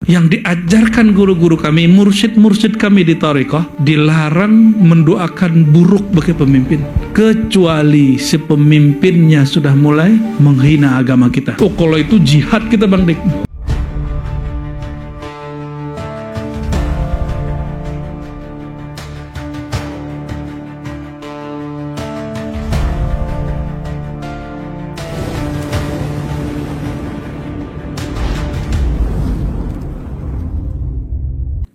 Yang diajarkan guru-guru kami, mursyid-mursyid kami di thariqah, dilarang mendoakan buruk bagi pemimpin, kecuali si pemimpinnya sudah mulai menghina agama kita. Oh, kalau itu jihad kita, Bang Dik.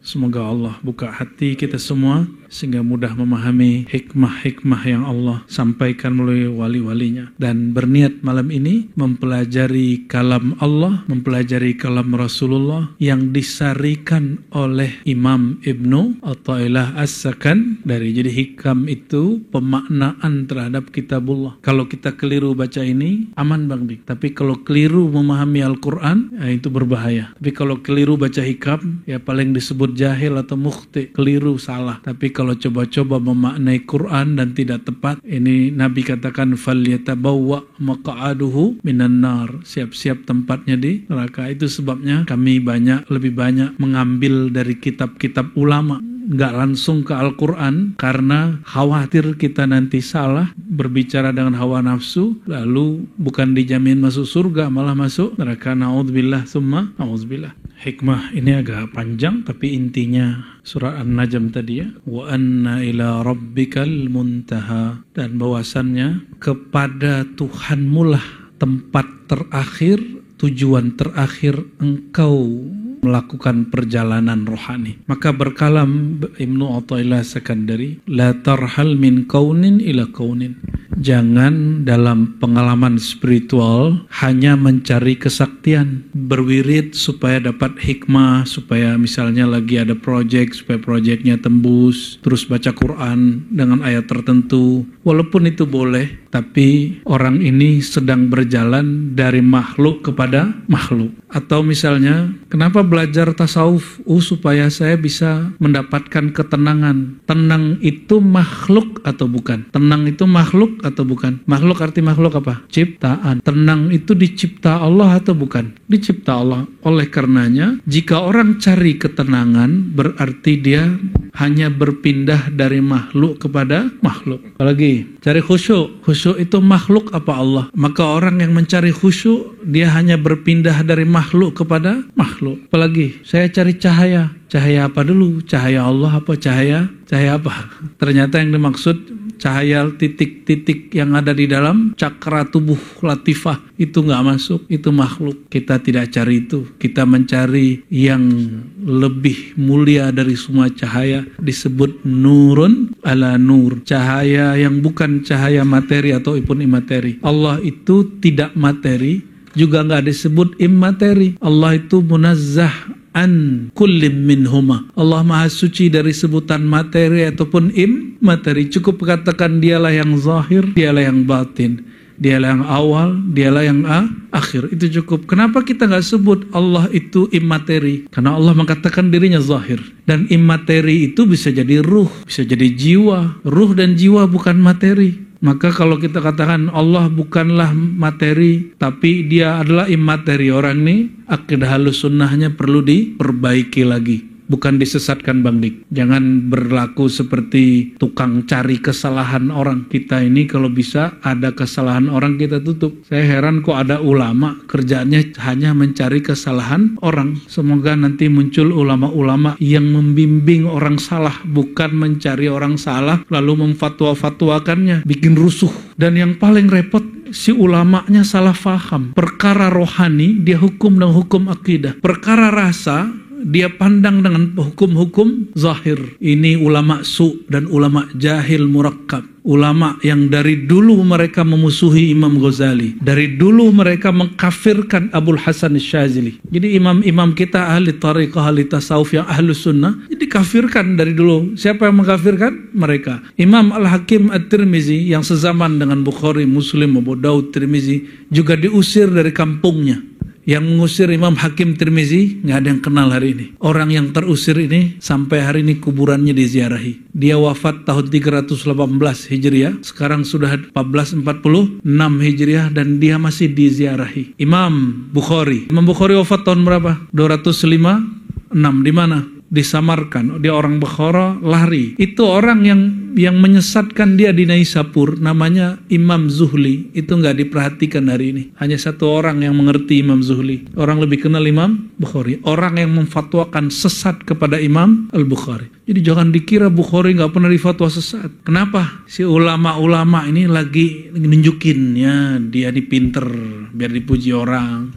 Semoga Allah buka hati kita semua sehingga mudah memahami hikmah-hikmah yang Allah sampaikan melalui wali-walinya, dan berniat malam ini mempelajari kalam Allah, mempelajari kalam Rasulullah yang disarikan oleh Imam Ibnu Athaillah As-Sakan dari. Jadi hikam itu pemaknaan terhadap kitabullah. Kalau kita keliru baca ini aman, Bang Dik, tapi kalau keliru memahami Al-Quran ya itu berbahaya. Tapi kalau keliru baca hikam ya paling disebut jahil atau mukhti, keliru, salah. Tapi kalau coba-coba memaknai Quran dan tidak tepat, ini Nabi katakan falyatabawwa maq'aduhu minan nar, siap-siap tempatnya di neraka. Itu sebabnya kami lebih banyak mengambil dari kitab-kitab ulama, nggak langsung ke Al-Quran, karena khawatir kita nanti salah berbicara dengan hawa nafsu, lalu bukan dijamin masuk surga, malah masuk neraka. Na'udzubillah summa na'udzubillah. Hikmah ini agak panjang, tapi intinya surah An-Najm tadi ya, wa anna ila rabbikal muntaha, dan bahwasannya kepada Tuhanmu lah tempat terakhir, tujuan terakhir engkau melakukan perjalanan rohani. Maka berkalam Ibnu Athaillah Sakandari, la tarhal min kaunin ila kaunin. Jangan dalam pengalaman spiritual hanya mencari kesaktian, berwirid supaya dapat hikmah, supaya misalnya lagi ada project, supaya projectnya tembus, terus baca Quran dengan ayat tertentu. Walaupun itu boleh, tapi orang ini sedang berjalan dari makhluk kepada makhluk. Atau misalnya, kenapa belajar tasawuf? Supaya saya bisa mendapatkan ketenangan. Tenang itu makhluk atau bukan? Tenang itu makhluk atau bukan? Makhluk arti makhluk apa? Ciptaan. Tenang itu dicipta Allah atau bukan? Dicipta Allah. Oleh karenanya, jika orang cari ketenangan, berarti dia hanya berpindah dari makhluk kepada makhluk. Apalagi cari khusyuk. Khusyuk itu makhluk apa Allah? Maka orang yang mencari khusyuk, dia hanya berpindah dari makhluk kepada makhluk. Apalagi saya cari cahaya. Cahaya apa dulu? Cahaya Allah apa cahaya apa? Ternyata yang dimaksud cahaya titik-titik yang ada di dalam cakra tubuh latifah, itu nggak masuk, itu makhluk. Kita tidak cari itu, kita mencari yang lebih mulia dari semua cahaya, disebut nurun ala nur, cahaya yang bukan cahaya materi ataupun imateri. Allah itu tidak materi, juga nggak disebut imateri. Allah itu munazzah an kullim minhuma. Allah maha suci dari sebutan materi ataupun materi. Cukup katakan dialah yang zahir, dialah yang batin, dialah yang awal, dialah yang akhir. Itu cukup. Kenapa kita nggak sebut Allah itu imateri? Karena Allah mengatakan dirinya zahir. Dan imateri itu bisa jadi ruh, bisa jadi jiwa. Ruh dan jiwa bukan materi. Maka kalau kita katakan Allah bukanlah materi, tapi dia adalah imateri, orang ini akidah halus sunnahnya perlu diperbaiki lagi. Bukan disesatkan, Bang Dik. Jangan berlaku seperti tukang cari kesalahan orang. Kita ini kalau bisa ada kesalahan orang kita tutup. Saya heran kok ada ulama kerjaannya hanya mencari kesalahan orang. Semoga nanti muncul ulama-ulama yang membimbing orang salah, bukan mencari orang salah lalu memfatwa-fatwakannya, bikin rusuh. Dan yang paling repot, si ulamanya salah faham. Perkara rohani dia hukum dengan hukum akidah. Perkara rasa dia pandang dengan hukum-hukum zahir. Ini ulama su dan ulama jahil murakkab. Ulama yang dari dulu mereka memusuhi Imam Ghazali, dari dulu mereka mengkafirkan Abul Hasan Syazili. Jadi imam-imam kita ahli tariqah, ahli tasawuf yang ahli sunnah, jadi kafirkan dari dulu. Siapa yang mengkafirkan? Mereka. Imam Al-Hakim At-Tirmizi yang sezaman dengan Bukhari, Muslim, Abu Daud, Tirmizi juga diusir dari kampungnya. Yang mengusir Imam Hakim Tirmizi nggak ada yang kenal hari ini. Orang yang terusir ini sampai hari ini kuburannya diziarahi. Dia wafat tahun 318 Hijriah, sekarang sudah 1446 Hijriah, dan dia masih diziarahi. Imam Bukhari wafat tahun berapa? 205 6 di mana? Disamarkan. Dia orang Bukhara, lari. Itu orang yang menyesatkan dia di Naisapur, namanya Imam Zuhli. Itu nggak diperhatikan hari ini. Hanya satu orang yang mengerti Imam Zuhli. Orang lebih kenal Imam Bukhari. Orang yang memfatwakan sesat kepada Imam Al-Bukhari. Jadi jangan dikira Bukhari nggak pernah difatwa sesat. Kenapa? Si ulama-ulama ini lagi nunjukin ya, dia ini pinter biar dipuji orang.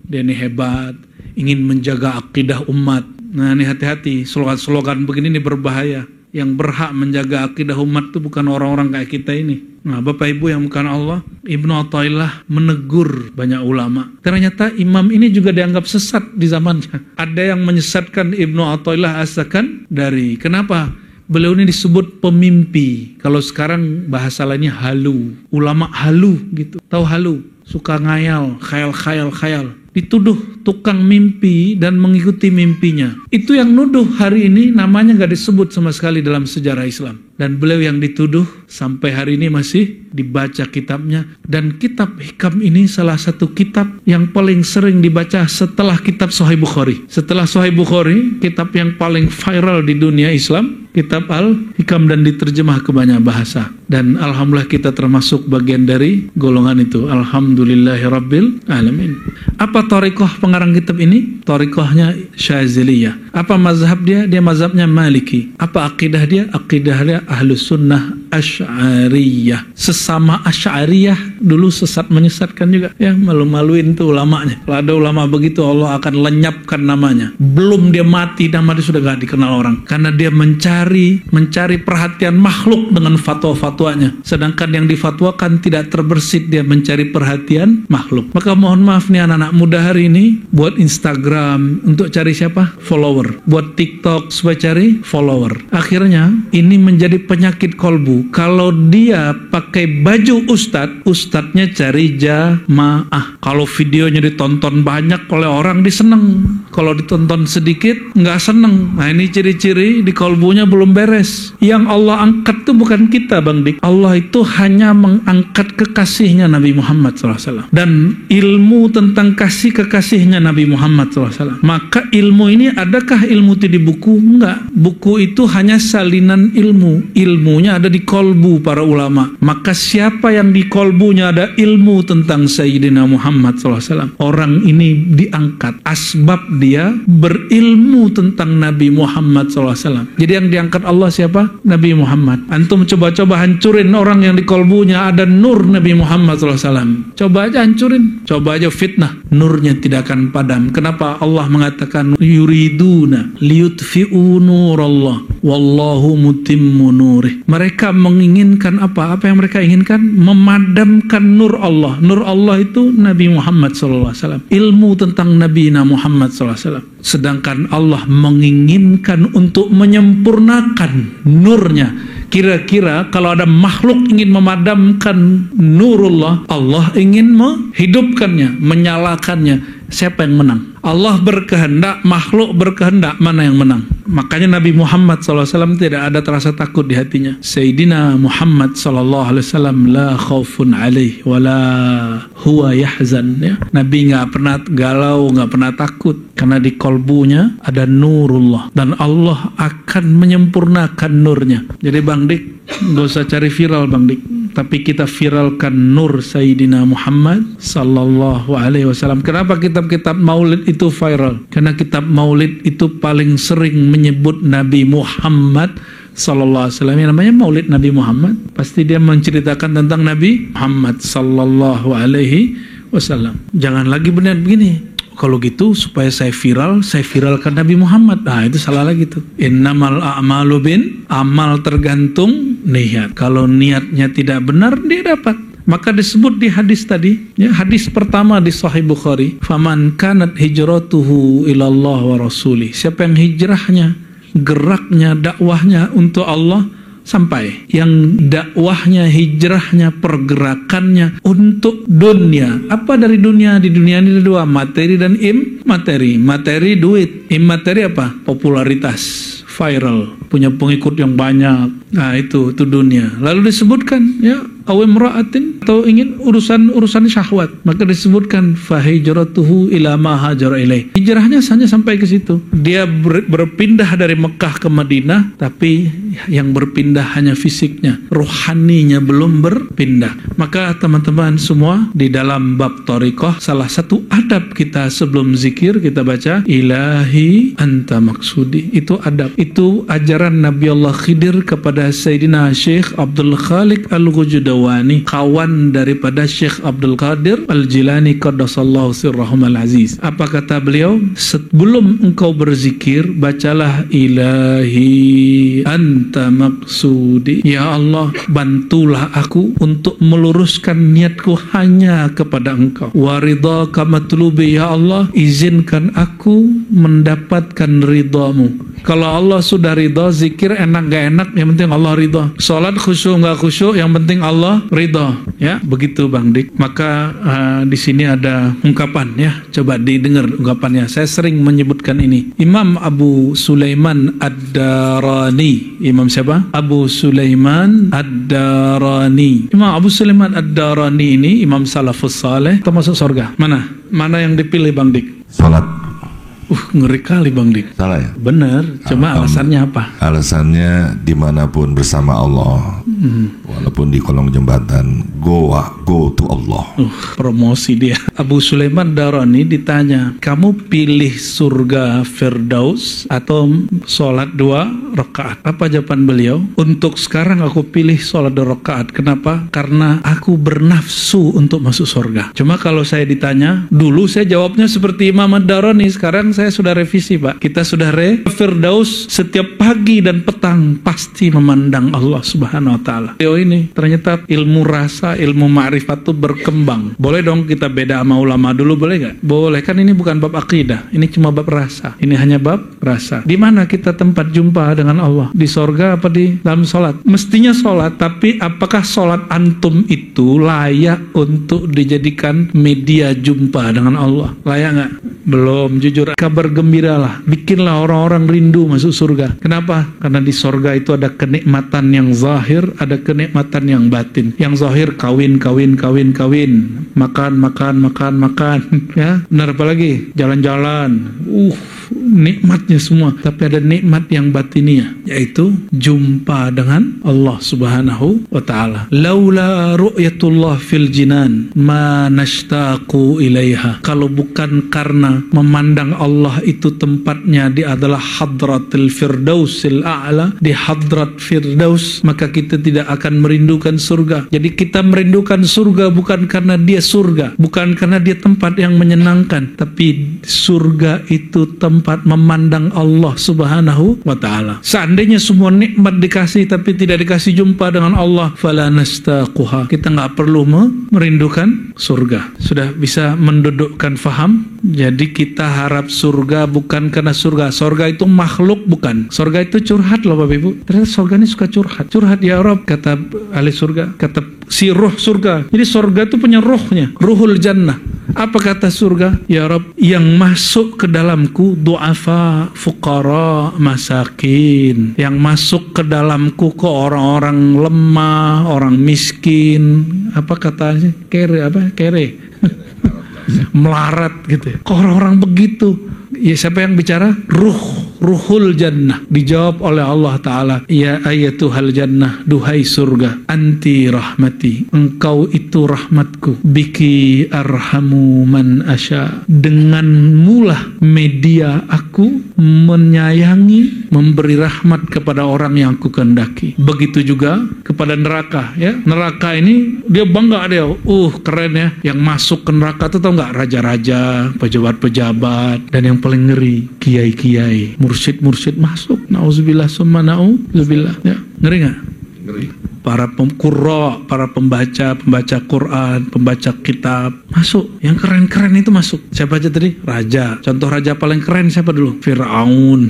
Dia ini hebat, ingin menjaga akidah umat. Nah ini hati-hati, slogan-slogan begini ini berbahaya. Yang berhak menjaga akidah umat itu bukan orang-orang kayak kita ini. Nah Bapak Ibu yang bukan Allah, Ibnu Athaillah menegur banyak ulama. Ternyata imam ini juga dianggap sesat di zamannya. Ada yang menyesatkan Ibnu Athaillah As-Sakandari. Kenapa? Beliau ini disebut pemimpi. Kalau sekarang bahasa lainnya halu. Ulama halu gitu. Tahu halu? Suka ngayal, khayal. Dituduh tukang mimpi dan mengikuti mimpinya. Itu yang nuduh hari ini namanya gak disebut sama sekali dalam sejarah Islam. Dan beliau yang dituduh sampai hari ini masih dibaca kitabnya. Dan kitab Hikam ini salah satu kitab yang paling sering dibaca setelah kitab Sahih Bukhari. Setelah Sahih Bukhari, kitab yang paling viral di dunia Islam, kitab Al-Hikam, dan diterjemah ke banyak bahasa. Dan alhamdulillah kita termasuk bagian dari golongan itu. Alhamdulillahirabbil alamin. Apa thariqah pengarang kitab ini? Thariqahnya Syaziliyah. Apa mazhab dia? Dia mazhabnya Maliki. Apa akidah dia? Akidah dia Ahlus Sunnah Asy'ariyah. Sesama Asy'ariyah dulu sesat menyesatkan juga. Ya malu-maluin tuh ulamanya. Kalau ada ulama begitu Allah akan lenyapkan namanya. Belum dia mati, nama dia sudah gak dikenal orang. Karena dia mencari perhatian makhluk dengan fatwa-fatwanya. Sedangkan yang difatwakan tidak terbersit, dia mencari perhatian makhluk. Maka mohon maaf nih anak-anak muda hari ini, buat Instagram untuk cari siapa? Follower. Buat TikTok supaya cari follower. Akhirnya ini menjadi penyakit kolbu. Kalau dia pakai baju ustadznya cari jamaah. Kalau videonya ditonton banyak oleh orang, diseneng. Kalau ditonton sedikit, nggak seneng. Nah ini ciri-ciri di kolbunya belum beres. Yang Allah angkat itu bukan kita Bang Dik. Allah itu hanya mengangkat kekasihnya Nabi Muhammad SAW. Dan ilmu tentang kasih kekasihnya Nabi Muhammad SAW. Maka ilmu ini adakah ilmu itu di buku? Enggak. Buku itu hanya salinan ilmu. Ilmunya ada di kolbu para ulama. Maka siapa yang di kolbunya ada ilmu tentang Sayyidina Muhammad SAW, orang ini diangkat. Asbab dia berilmu tentang Nabi Muhammad SAW. Jadi yang diangkat Allah siapa? Nabi Muhammad. Antum coba-coba hancurin orang yang di kolbunya ada nur Nabi Muhammad SAW. Coba aja hancurin. Coba aja fitnah. Nurnya tidak akan padam. Kenapa Allah mengatakan yuriduna liyutfi'u nurallah wallahu mutimmu nurih. Mereka menginginkan apa? Apa yang mereka inginkan? Memadamkan nur Allah. Nur Allah itu Nabi Muhammad SAW. Ilmu tentang Nabi Muhammad SAW. Sedangkan Allah menginginkan untuk menyempurnakan nurnya. Kira-kira kalau ada makhluk ingin memadamkan nurullah, Allah ingin menghidupkannya, menyalakannya, siapa yang menang? Allah berkehendak, makhluk berkehendak, mana yang menang? Makanya Nabi Muhammad SAW tidak ada terasa takut di hatinya. Sayyidina Muhammad SAW la khaufun alaih wala huwa yahzan, ya. Nabi nggak pernah galau, nggak pernah takut, karena di kolbunya ada nurullah dan Allah akan menyempurnakan nurnya. Jadi Bang Dik, nggak usah cari viral Bang Dik, tapi kita viralkan nur Sayyidina Muhammad sallallahu alaihi wasallam. Kenapa kitab-kitab maulid itu viral? Karena kitab maulid itu paling sering menyebut Nabi Muhammad sallallahu alaihi wasallam. Yang namanya maulid Nabi Muhammad, pasti dia menceritakan tentang Nabi Muhammad sallallahu alaihi wasallam. Jangan lagi benar begini. Kalau gitu supaya saya viral, saya viralkan Nabi Muhammad. Nah itu salah lagi tuh. Innamal a'malu bin, amal tergantung niat. Kalau niatnya tidak benar, dia dapat. Maka disebut di hadis tadi, ya, hadis pertama di Sahih Bukhari, faman kanat hijratuhu ilallah wa rasuli. Siapa yang hijrahnya, geraknya, dakwahnya untuk Allah, sampai yang dakwahnya, hijrahnya, pergerakannya untuk dunia. Apa dari dunia? Di dunia ini ada dua, materi dan immateri. Materi duit, immateri apa? Popularitas, viral, punya pengikut yang banyak. Nah itu dunia. Lalu disebutkan, ya, aw imra'atin, atau ingin urusan syahwat, maka disebutkan fahijratuhu ila ma hajara ilaih. Hijrahnya hanya sampai ke situ. Dia berpindah dari Mekah ke Madinah, tapi yang berpindah hanya fisiknya, rohaninya belum berpindah. Maka teman-teman semua, di dalam bab thariqah, salah satu adab kita sebelum zikir kita baca ilahi anta maksudi. Itu adab, itu ajaran Nabi Allah Khidir kepada Sayyidina Syekh Abdul Khaliq Al-Ghujudawani, kawan daripada Syekh Abdul Qadir Al-Jilani qaddasallahu sirrahum al-aziz. Apa kata beliau? Sebelum engkau berzikir, bacalah ilahi anta maksudi. Ya Allah, bantulah aku untuk meluruskan niatku hanya kepada engkau. Waridhaka matlubi, ya Allah, izinkan aku mendapatkan ridhamu. Kalau Allah sudah ridha, zikir enak gak enak, yang penting Allah ridha. Salat khusyuk gak khusyuk, yang penting Allah ridha. Ya, begitu Bang Dik. Maka di sini ada ungkapan, ya, coba didengar ungkapannya. Saya sering menyebutkan ini. Imam Abu Sulaiman Ad-Darani. Imam siapa? Abu Sulaiman Ad-Darani. Imam Abu Sulaiman Ad-Darani ini imam salafus saleh, termasuk surga. Mana yang dipilih Bang Dik? Salat. Ngeri kali Bang Dik. Salah ya? Bener, cuma alasannya apa? Alasannya dimanapun bersama Allah, walaupun di kolong jembatan, go to Allah. Promosi dia. Abu Sulaiman Darani ditanya, kamu pilih surga Firdaus atau sholat 2 rakaat? Apa jawaban beliau? Untuk sekarang aku pilih sholat 2 rakaat. Kenapa? Karena aku bernafsu untuk masuk surga. Cuma kalau saya ditanya, dulu saya jawabnya seperti Imam Ad-Darani, sekarang saya sudah revisi Pak. Kita sudah Firdaus setiap pagi dan petang pasti memandang Allah Subhanahu wa taala. Ini ternyata ilmu rasa, ilmu ma'rifat itu berkembang. Boleh dong kita beda sama ulama dulu, boleh nggak? Boleh, kan ini bukan bab akidah, ini cuma bab rasa. Ini hanya bab rasa. Di mana kita tempat jumpa dengan Allah? Di sorga apa di dalam sholat? Mestinya sholat, tapi apakah sholat antum itu layak untuk dijadikan media jumpa dengan Allah? Layak nggak? Belum, jujur. Kabar gembiralah, bikinlah orang-orang rindu masuk surga. Kenapa? Karena di surga itu ada kenikmatan yang zahir, ada kenikmatan yang batin. Yang zahir kawin, makan, ya. Benar, apa lagi? Jalan-jalan. Nikmatnya semua. Tapi ada nikmat yang batinia, yaitu jumpa dengan Allah Subhanahu wa taala. Laula ru'yatullah fil jinan ma nashtaqu ilaiha. Kalau bukan karena memandang Allah itu tempatnya di adalah hadratil firdausil a'la, di hadrat firdaus, maka kita tidak akan merindukan surga. Jadi kita merindukan surga bukan karena dia surga, bukan karena dia tempat yang menyenangkan, tapi surga itu tempat memandang Allah Subhanahu wa taala. Seandainya semua nikmat dikasih tapi tidak dikasih jumpa dengan Allah, fala nastaquha. Kita nggak perlu merindukan surga. Sudah bisa mendudukkan faham? Jadi kita harap surga bukan karena surga. Surga itu makhluk, bukan. Surga itu curhat loh Bapak Ibu. Ternyata surga ini suka curhat. Curhat ya Rob, kata ahli surga, kata si ruh surga. Jadi surga itu punya ruhnya, ruhul jannah. Apa kata surga? Ya Rob, yang masuk ke dalamku du'afa, fuqara, masakin. Yang masuk ke dalamku ke orang-orang lemah, orang miskin. Apa katanya? Kere. Melarat gitu. Kok orang-orang begitu? Ya, siapa yang bicara? Ruhul jannah. Dijawab oleh Allah Ta'ala, ya ayatuhal jannah, duhai surga, anti rahmati, engkau itu rahmatku, biki arhamu man asya, denganmulah media aku menyayangi, memberi rahmat kepada orang yang aku kehendaki. Begitu juga kepada neraka, ya. Neraka ini dia bangga, dia keren ya. Yang masuk ke neraka itu, tahu nggak, raja-raja, pejabat-pejabat, dan yang paling ngeri kiai-kiai, mursyid masuk. Nauzubillah summa nauzubillah. Ya, ngeri nggak? Ngeri. Para qurra, para pembaca Quran, pembaca kitab masuk. Yang keren-keren itu masuk. Siapa aja tadi? Raja. Contoh raja paling keren siapa dulu? Firaun.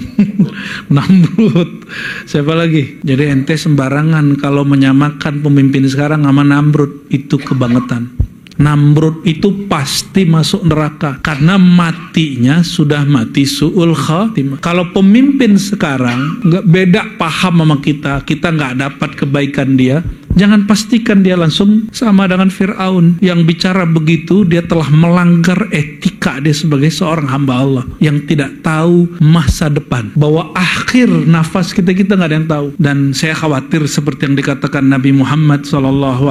Namrud. Siapa lagi? Jadi ente sembarangan kalau menyamakan pemimpin sekarang sama Namrud, itu kebangetan. Namrud itu pasti masuk neraka karena matinya sudah mati su'ul khatimah. Kalau pemimpin sekarang nggak beda paham sama kita nggak dapat kebaikan dia, Jangan pastikan dia langsung sama dengan Fir'aun. Yang bicara begitu, dia telah melanggar etika dia sebagai seorang hamba Allah yang tidak tahu masa depan, bahwa akhir nafas kita nggak ada yang tahu. Dan saya khawatir seperti yang dikatakan Nabi Muhammad SAW,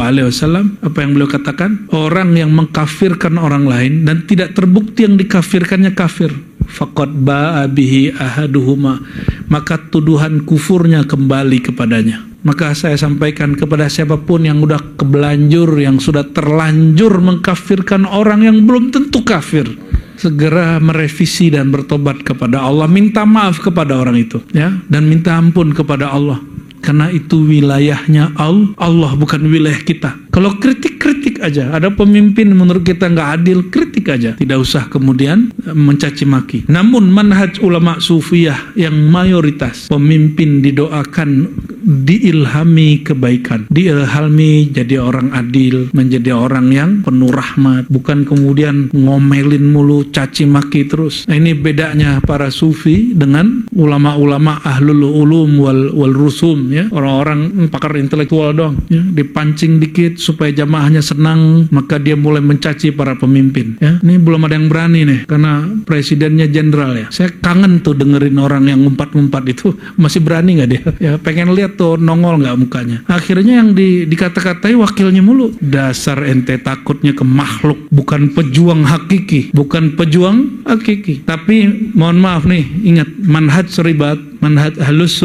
apa yang beliau katakan, orang yang mengkafirkan orang lain dan tidak terbukti yang dikafirkannya kafir, faqad ba'a bihi ahaduhuma, maka tuduhan kufurnya kembali kepadanya. Maka saya sampaikan kepada siapapun yang sudah kebelanjur, yang sudah terlanjur mengkafirkan orang yang belum tentu kafir, segera merevisi dan bertobat kepada Allah, minta maaf kepada orang itu, ya, dan minta ampun kepada Allah. Karena itu wilayahnya Allah, bukan wilayah kita. Kalau kritik aja, ada pemimpin menurut kita nggak adil, kritik aja, tidak usah kemudian mencaci maki. Namun manhaj ulama sufiyah yang mayoritas, pemimpin didoakan diilhami kebaikan, diilhami jadi orang adil, menjadi orang yang penuh rahmat, bukan kemudian ngomelin mulu, caci maki terus. Nah, ini bedanya para sufi dengan ulama-ulama ahlul ulum wal rusum, ya, orang-orang pakar intelektual dong, ya, dipancing dikit supaya jamaahnya senang, maka dia mulai mencaci para pemimpin, ya. Ini belum ada yang berani nih, karena presidennya jenderal, ya. Saya kangen tuh dengerin orang yang ngumpat-ngumpat itu, masih berani nggak dia? Ya, pengen lihat tuh nongol nggak mukanya. Akhirnya yang dikata-katai wakilnya mulu. Dasar ente takutnya ke makhluk, bukan pejuang hakiki, bukan pejuang hakiki. Tapi mohon maaf nih, ingat manhaj ribat, manhaj ahlus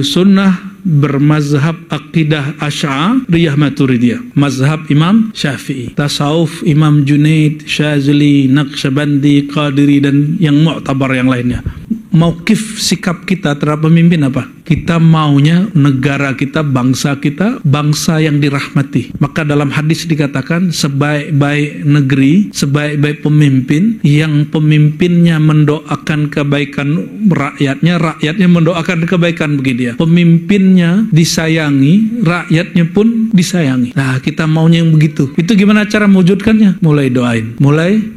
sunnah bermazhab akidah Asy'ariyah Maturidiyah, mazhab Imam Syafi'i, tasawuf Imam Junaid, Syazili, Naqsyabandi, Qadiri, dan yang mu'tabar yang lainnya. Mauqif sikap kita terhadap pemimpin apa? Kita maunya negara kita, bangsa yang dirahmati. Maka dalam hadis dikatakan sebaik-baik negeri, sebaik-baik pemimpin yang pemimpinnya mendoakan kebaikan rakyatnya, rakyatnya mendoakan kebaikan bagi dia. Pemimpinnya disayangi, rakyatnya pun disayangi. Nah, kita maunya yang begitu. Itu gimana cara mewujudkannya? Mulai doain.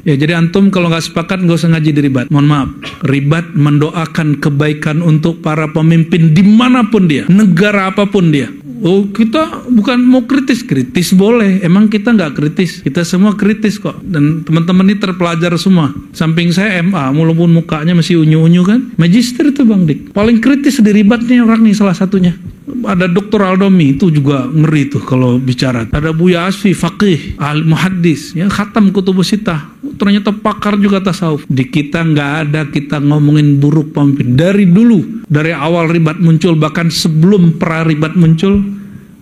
Ya, jadi antum kalau nggak sepakat nggak usah ngaji di ribat. Mohon maaf, ribat mendoakan kebaikan untuk para pemimpin dimanapun dia, negara apapun dia. Oh, kita bukan mau kritis boleh. Emang kita nggak kritis, kita semua kritis kok. Dan teman-teman ini terpelajar semua. Samping saya MA, walaupun mukanya masih unyu-unyu kan. Magister itu Bang Dik. Paling kritis di ribatnya orang nih salah satunya. Ada Dr. Aldomi, itu juga ngeri tuh kalau bicara. Ada Buya Asfi, faqih, muhaddis, ya, khatam kutubus sittah. Ternyata pakar juga tasawuf. Di kita nggak ada kita ngomongin buruk pemimpin. Dari dulu, dari awal ribat muncul, bahkan sebelum pra ribat muncul,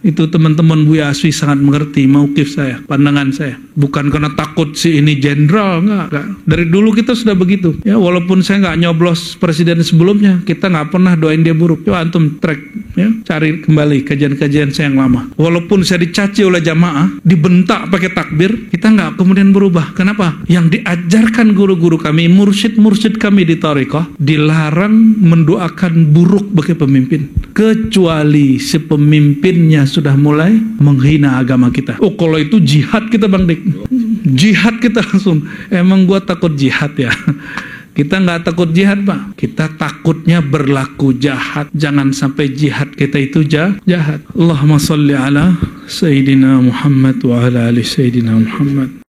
itu teman-teman Buya Asfi sangat mengerti mauqif saya, pandangan saya. Bukan karena takut si ini jenderal, enggak. Dari dulu kita sudah begitu. Ya, walaupun saya nggak nyoblos presiden sebelumnya, kita nggak pernah doain dia buruk. Coba antum track, ya, cari kembali kajian-kajian saya yang lama. Walaupun saya dicaci oleh jamaah, dibentak pakai takbir, kita nggak kemudian berubah. Kenapa? Yang diajarkan guru-guru kami, mursyid kami di thariqah, dilarang mendoakan buruk bagi pemimpin, kecuali si pemimpinnya sudah mulai menghina agama kita. Oh, kalau itu jihad kita Bang Dik. Jihad kita langsung. Emang gua takut jihad ya? Kita nggak takut jihad Pak. Kita takutnya berlaku jahat. Jangan sampai jihad kita itu jahat. Allahumma salli ala Sayyidina Muhammad wa ala ali Sayyidina Muhammad.